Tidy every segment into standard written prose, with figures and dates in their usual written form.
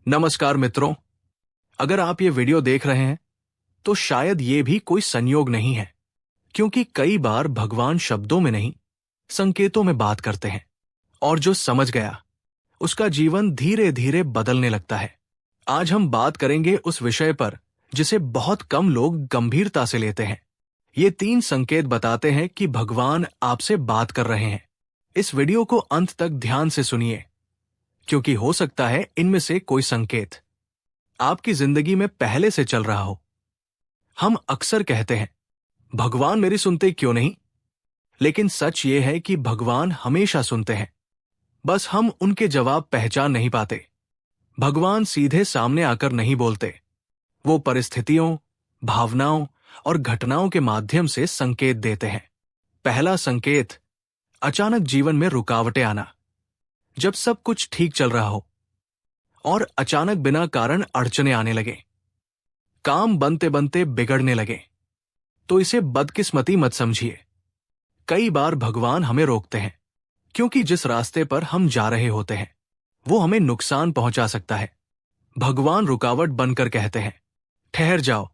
नमस्कार मित्रों, अगर आप ये वीडियो देख रहे हैं तो शायद ये भी कोई संयोग नहीं है, क्योंकि कई बार भगवान शब्दों में नहीं, संकेतों में बात करते हैं और जो समझ गया उसका जीवन धीरे धीरे बदलने लगता है। आज हम बात करेंगे उस विषय पर जिसे बहुत कम लोग गंभीरता से लेते हैं। ये 3 संकेत बताते हैं कि भगवान आपसे बात कर रहे हैं। इस वीडियो को अंत तक ध्यान से सुनिए, क्योंकि हो सकता है इनमें से कोई संकेत आपकी जिंदगी में पहले से चल रहा हो। हम अक्सर कहते हैं, भगवान मेरी सुनते क्यों नहीं? लेकिन सच ये है कि भगवान हमेशा सुनते हैं, बस हम उनके जवाब पहचान नहीं पाते। भगवान सीधे सामने आकर नहीं बोलते, वो परिस्थितियों, भावनाओं और घटनाओं के माध्यम से संकेत देते हैं। पहला संकेत, अचानक जीवन में रुकावटें आना। जब सब कुछ ठीक चल रहा हो और अचानक बिना कारण अड़चने आने लगे, काम बनते बनते बिगड़ने लगे, तो इसे बदकिस्मती मत समझिए। कई बार भगवान हमें रोकते हैं क्योंकि जिस रास्ते पर हम जा रहे होते हैं वो हमें नुकसान पहुंचा सकता है। भगवान रुकावट बनकर कहते हैं, ठहर जाओ,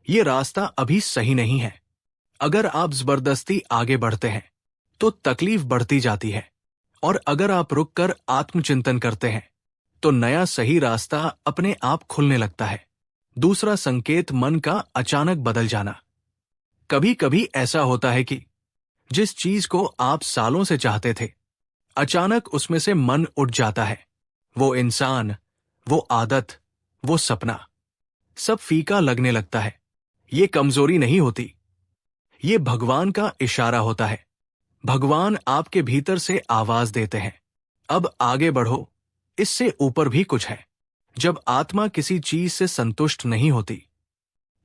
ये रास्ता अभी सही नहीं है। अगर आप जबरदस्ती आगे बढ़ते हैं तो तकलीफ बढ़ती जाती है, और अगर आप रुककर आत्मचिंतन करते हैं तो नया सही रास्ता अपने आप खुलने लगता है। दूसरा संकेत, मन का अचानक बदल जाना। कभी कभी ऐसा होता है कि जिस चीज को आप सालों से चाहते थे, अचानक उसमें से मन उठ जाता है। वो इंसान, वो आदत, वो सपना, सब फीका लगने लगता है। ये कमजोरी नहीं होती, ये भगवान का इशारा होता है। भगवान आपके भीतर से आवाज देते हैं, अब आगे बढ़ो, इससे ऊपर भी कुछ है। जब आत्मा किसी चीज से संतुष्ट नहीं होती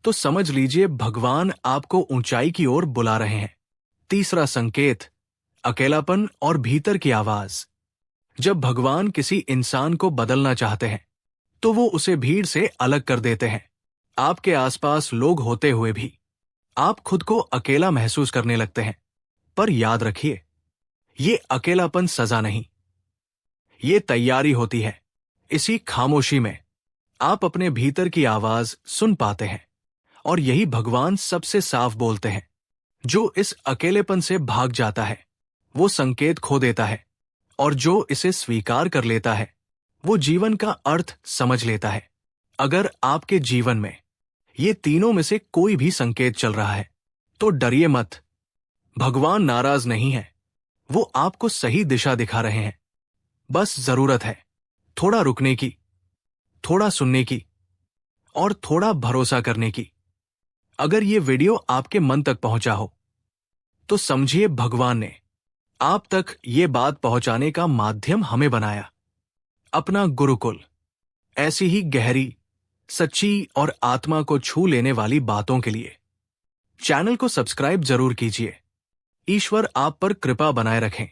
तो समझ लीजिए भगवान आपको ऊंचाई की ओर बुला रहे हैं। तीसरा संकेत, अकेलापन और भीतर की आवाज। जब भगवान किसी इंसान को बदलना चाहते हैं तो वो उसे भीड़ से अलग कर देते हैं। आपके आसपास लोग होते हुए भी आप खुद को अकेला महसूस करने लगते हैं। पर याद रखिए, ये अकेलापन सजा नहीं, ये तैयारी होती है। इसी खामोशी में आप अपने भीतर की आवाज सुन पाते हैं, और यही भगवान सबसे साफ बोलते हैं। जो इस अकेलेपन से भाग जाता है वो संकेत खो देता है, और जो इसे स्वीकार कर लेता है वो जीवन का अर्थ समझ लेता है। अगर आपके जीवन में ये तीनों में से कोई भी संकेत चल रहा है तो डरिए मत। भगवान नाराज नहीं है, वो आपको सही दिशा दिखा रहे हैं। बस जरूरत है थोड़ा रुकने की, थोड़ा सुनने की और थोड़ा भरोसा करने की। अगर ये वीडियो आपके मन तक पहुंचा हो तो समझिए भगवान ने आप तक ये बात पहुंचाने का माध्यम हमें बनाया, अपना गुरुकुल। ऐसी ही गहरी, सच्ची और आत्मा को छू लेने वाली बातों के लिए चैनल को सब्सक्राइब जरूर कीजिए। ईश्वर आप पर कृपा बनाए रखें।